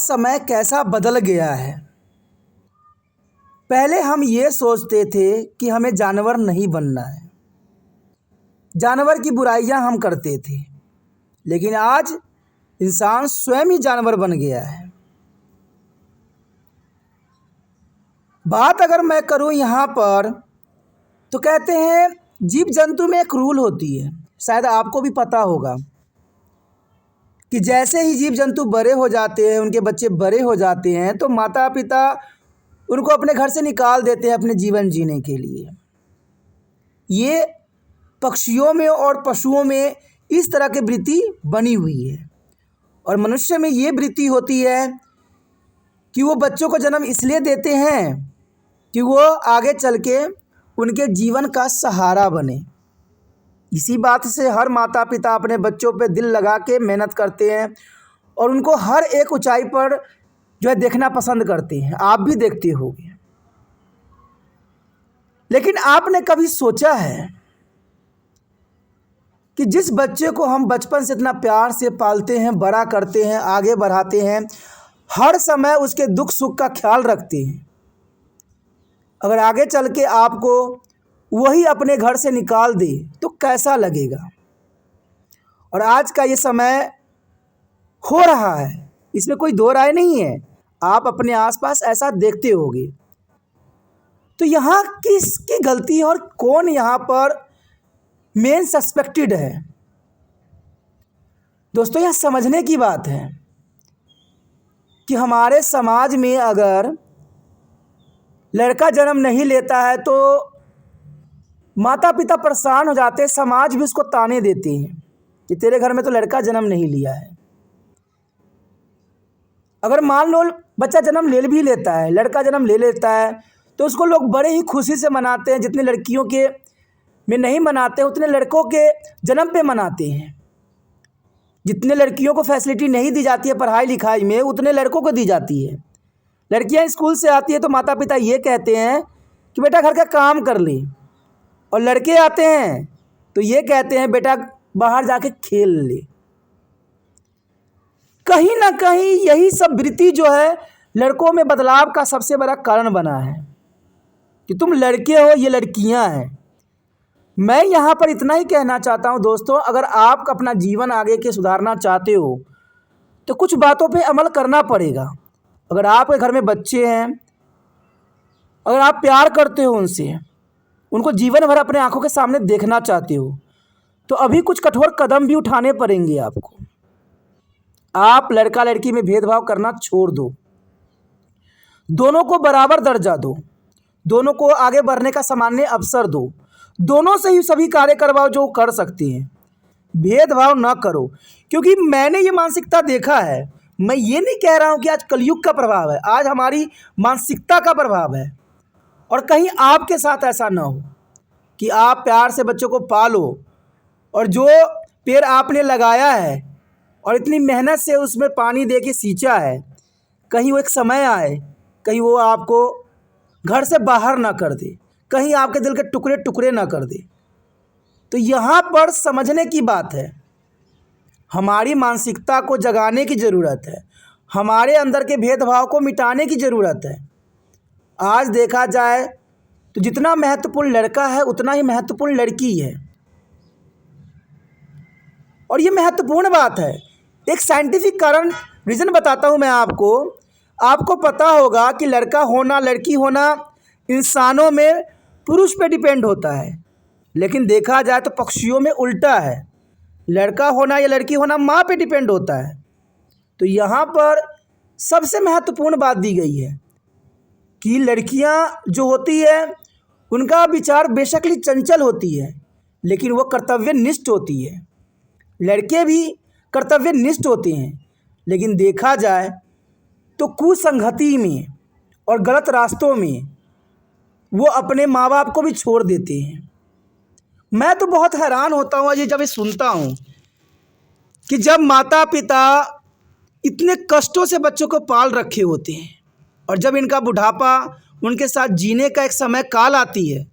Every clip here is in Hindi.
समय कैसा बदल गया है। पहले हम ये सोचते थे कि हमें जानवर नहीं बनना है, जानवर की बुराइयां हम करते थे, लेकिन आज इंसान स्वयं ही जानवर बन गया है। बात अगर मैं करूं यहाँ पर, तो कहते हैं जीव जंतु में एक रूल होती है, शायद आपको भी पता होगा कि जैसे ही जीव जंतु बड़े हो जाते हैं, उनके बच्चे बड़े हो जाते हैं, तो माता पिता उनको अपने घर से निकाल देते हैं अपने जीवन जीने के लिए। ये पक्षियों में और पशुओं में इस तरह की वृत्ति बनी हुई है, और मनुष्य में ये वृत्ति होती है कि वो बच्चों को जन्म इसलिए देते हैं कि वो आगे चल के उनके जीवन का सहारा बने। इसी बात से हर माता पिता अपने बच्चों पे दिल लगा के मेहनत करते हैं और उनको हर एक ऊंचाई पर जो है देखना पसंद करते हैं। आप भी देखते होंगे, लेकिन आपने कभी सोचा है कि जिस बच्चे को हम बचपन से इतना प्यार से पालते हैं, बड़ा करते हैं, आगे बढ़ाते हैं, हर समय उसके दुख सुख का ख्याल रखते हैं, अगर आगे चल के आपको वही अपने घर से निकाल दे तो कैसा लगेगा। और आज का ये समय हो रहा है, इसमें कोई दो राय नहीं है, आप अपने आसपास ऐसा देखते होंगे। तो यहाँ किसकी गलती है और कौन यहाँ पर मेन सस्पेक्टेड है? दोस्तों, यह समझने की बात है कि हमारे समाज में अगर लड़का जन्म नहीं लेता है तो माता पिता परेशान हो जाते हैं, समाज भी उसको ताने देते हैं कि तेरे घर में तो लड़का जन्म नहीं लिया है। अगर मान लो बच्चा जन्म ले भी लेता है, लड़का जन्म ले लेता है, तो उसको लोग बड़े ही खुशी से मनाते हैं। जितने लड़कियों के में नहीं मनाते हैं, उतने लड़कों के जन्म पे मनाते हैं। जितने लड़कियों को फैसिलिटी नहीं दी जाती है पढ़ाई लिखाई में, उतने लड़कों को दी जाती है। लड़कियां स्कूल से आती है तो माता पिता ये कहते हैं कि बेटा घर का काम कर ले, और लड़के आते हैं तो ये कहते हैं बेटा बाहर जाके खेल ले। कहीं ना कहीं यही सब वृत्ति जो है लड़कों में बदलाव का सबसे बड़ा कारण बना है कि तुम लड़के हो, ये लड़कियां हैं। मैं यहाँ पर इतना ही कहना चाहता हूँ दोस्तों, अगर आप अपना जीवन आगे के सुधारना चाहते हो तो कुछ बातों पे अमल करना पड़ेगा। अगर आपके घर में बच्चे हैं, अगर आप प्यार करते हो उनसे, उनको जीवन भर अपने आंखों के सामने देखना चाहते हो, तो अभी कुछ कठोर कदम भी उठाने पड़ेंगे आपको। आप लड़का लड़की में भेदभाव करना छोड़ दो, दोनों को बराबर दर्जा दो, दोनों को आगे बढ़ने का सामान्य अवसर दो, दोनों से ही सभी कार्य करवाओ जो कर सकते हैं। भेदभाव ना करो, क्योंकि मैंने ये मानसिकता देखा है। मैं ये नहीं कह रहा हूँ कि आज कलयुग का प्रभाव है, आज हमारी मानसिकता का प्रभाव है। और कहीं आपके साथ ऐसा ना हो कि आप प्यार से बच्चों को पालो और जो पेड़ आपने लगाया है और इतनी मेहनत से उसमें पानी दे के सींचा है, कहीं वो एक समय आए, कहीं वो आपको घर से बाहर ना कर दे, कहीं आपके दिल के टुकड़े टुकड़े ना कर दे। तो यहाँ पर समझने की बात है, हमारी मानसिकता को जगाने की ज़रूरत है, हमारे अंदर के भेदभाव को मिटाने की ज़रूरत है। आज देखा जाए तो जितना महत्वपूर्ण लड़का है उतना ही महत्वपूर्ण लड़की है, और ये महत्वपूर्ण बात है। एक साइंटिफिक कारण रीज़न बताता हूँ मैं आपको पता होगा कि लड़का होना लड़की होना इंसानों में पुरुष पे डिपेंड होता है, लेकिन देखा जाए तो पक्षियों में उल्टा है, लड़का होना या लड़की होना माँ पे डिपेंड होता है। तो यहाँ पर सबसे महत्वपूर्ण बात दी गई है कि लड़कियाँ जो होती है उनका विचार बेशक ही चंचल होती है, लेकिन वो कर्तव्यनिष्ठ होती है। लड़के भी कर्तव्यनिष्ठ होते हैं, लेकिन देखा जाए तो कुसंगति में और गलत रास्तों में वो अपने माँ बाप को भी छोड़ देते हैं। मैं तो बहुत हैरान होता हूँ ये जब ये सुनता हूँ कि जब माता पिता इतने कष्टों से बच्चों को पाल रखे होते हैं और जब इनका बुढ़ापा उनके साथ जीने का एक समय काल आती है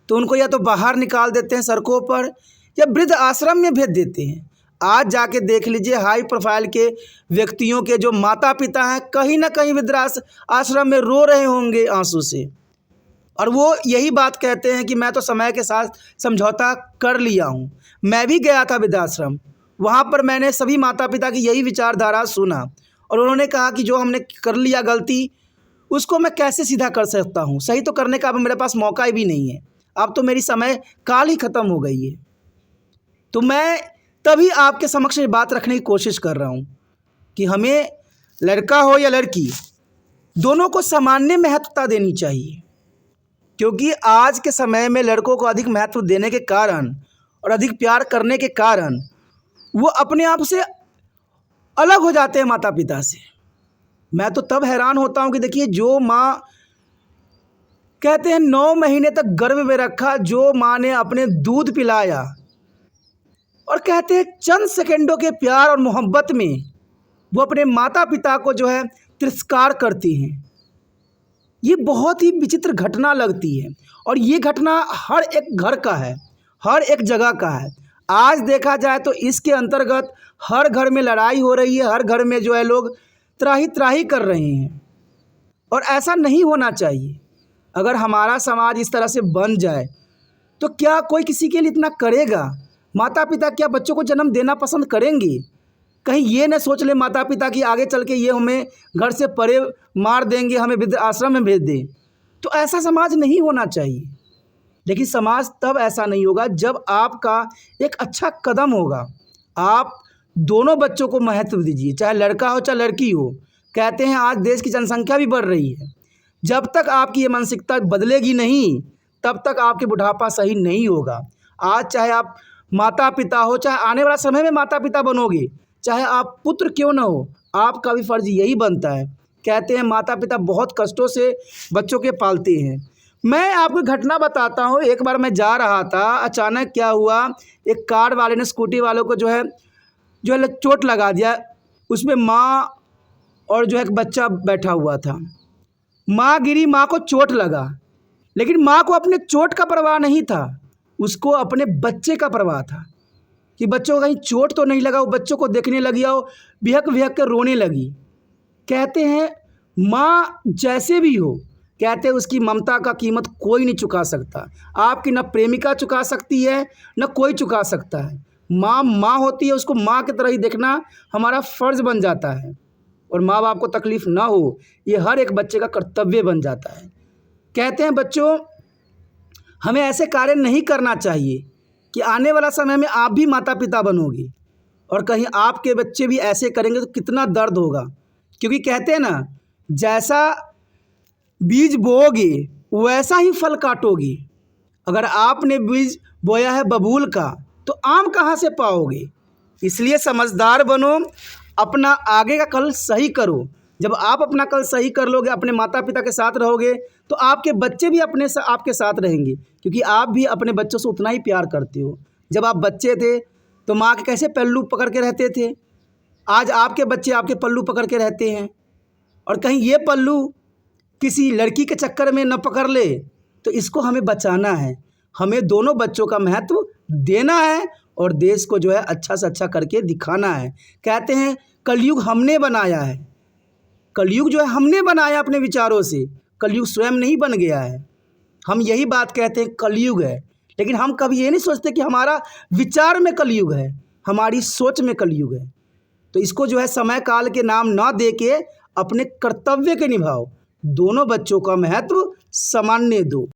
तो उनको या तो बाहर निकाल देते हैं सड़कों पर या वृद्ध आश्रम में भेज देते हैं। आज जाके देख लीजिए हाई प्रोफाइल के व्यक्तियों के जो माता पिता हैं कहीं ना कहीं वृद्धाश्रम में रो रहे होंगे आंसू से, और वो यही बात कहते हैं कि मैं तो समय के साथ समझौता कर लिया हूँ। मैं भी गया था वृद्धाश्रम, वहाँ पर मैंने सभी माता पिता की यही विचारधारा सुना और उन्होंने कहा कि जो हमने कर लिया गलती उसको मैं कैसे सीधा कर सकता हूँ, सही तो करने का अब मेरे पास मौका भी नहीं है, अब तो मेरी समय काल ही ख़त्म हो गई है। तो मैं तभी आपके समक्ष ये बात रखने की कोशिश कर रहा हूँ कि हमें लड़का हो या लड़की दोनों को सामान्य महत्वता देनी चाहिए, क्योंकि आज के समय में लड़कों को अधिक महत्व देने के कारण और अधिक प्यार करने के कारण वो अपने आप से अलग हो जाते हैं माता पिता से। मैं तो तब हैरान होता हूँ कि देखिए जो माँ कहते हैं 9 महीने तक गर्भ में रखा, जो माँ ने अपने दूध पिलाया और कहते हैं चंद सेकंडों के प्यार और मोहब्बत में वो अपने माता पिता को जो है तिरस्कार करती हैं, ये बहुत ही विचित्र घटना लगती है। और ये घटना हर एक घर का है, हर एक जगह का है। आज देखा जाए तो इसके अंतर्गत हर घर में लड़ाई हो रही है, हर घर में जो है लोग त्राही त्राही कर रहे हैं, और ऐसा नहीं होना चाहिए। अगर हमारा समाज इस तरह से बन जाए तो क्या कोई किसी के लिए इतना करेगा? माता पिता क्या बच्चों को जन्म देना पसंद करेंगे? कहीं ये न सोच ले माता पिता कि आगे चल के ये हमें घर से परे मार देंगे, हमें वृद्धाश्रम में भेज दें। तो ऐसा समाज नहीं होना चाहिए। लेकिन समाज तब ऐसा नहीं होगा जब आपका एक अच्छा कदम होगा। आप दोनों बच्चों को महत्व दीजिए, चाहे लड़का हो चाहे लड़की हो। कहते हैं आज देश की जनसंख्या भी बढ़ रही है, जब तक आपकी ये मानसिकता बदलेगी नहीं तब तक आपके बुढ़ापा सही नहीं होगा। आज चाहे आप माता पिता हो, चाहे आने वाला समय में माता पिता बनोगे, चाहे आप पुत्र क्यों ना हो, आपका भी फर्ज यही बनता है। कहते हैं माता पिता बहुत कष्टों से बच्चों के पालते हैं। मैं आपको घटना बताता हूँ। एक बार मैं जा रहा था, अचानक क्या हुआ, एक कार वाले ने स्कूटी वालों को जो है चोट लगा दिया। उसमें माँ और जो है एक बच्चा बैठा हुआ था। माँ गिरी, माँ को चोट लगा, लेकिन माँ को अपने चोट का परवाह नहीं था, उसको अपने बच्चे का परवाह था कि बच्चों को कहीं चोट तो नहीं लगा। वो बच्चों को देखने लगी और बिहक बिहक कर रोने लगी। कहते हैं माँ जैसे भी हो, कहते हैं उसकी ममता का कीमत कोई नहीं चुका सकता। आपकी न प्रेमिका चुका सकती है, न कोई चुका सकता है। माँ माँ होती है, उसको माँ की तरह ही देखना हमारा फ़र्ज़ बन जाता है। और माँ बाप को तकलीफ़ ना हो, ये हर एक बच्चे का कर्तव्य बन जाता है। कहते हैं बच्चों, हमें ऐसे कार्य नहीं करना चाहिए कि आने वाला समय में आप भी माता पिता बनोगे और कहीं आपके बच्चे भी ऐसे करेंगे तो कितना दर्द होगा। क्योंकि कहते हैं ना, जैसा बीज बोओगे वैसा ही फल काटोगे। अगर आपने बीज बोया है बबूल का तो आम कहाँ से पाओगे? इसलिए समझदार बनो, अपना आगे का कल सही करो। जब आप अपना कल सही कर लोगे, अपने माता पिता के साथ रहोगे, तो आपके बच्चे भी आपके साथ रहेंगे, क्योंकि आप भी अपने बच्चों से उतना ही प्यार करते हो। जब आप बच्चे थे तो माँ के कैसे पल्लू पकड़ के रहते थे, आज आपके बच्चे आपके पल्लू पकड़ के रहते हैं। और कहीं ये पल्लू किसी लड़की के चक्कर में न पकड़ ले, तो इसको हमें बचाना है। हमें दोनों बच्चों का महत्व देना है और देश को जो है अच्छा से अच्छा करके दिखाना है। कहते हैं कलयुग हमने बनाया है, कलयुग जो है हमने बनाया अपने विचारों से, कलयुग स्वयं नहीं बन गया है। हम यही बात कहते हैं कलयुग है, लेकिन हम कभी ये नहीं सोचते कि हमारा विचार में कलयुग है, हमारी सोच में कलयुग है। तो इसको जो है समय काल के नाम ना दे के अपने कर्तव्य के निभाओ। दोनों बच्चों का महत्व सामान्य दो।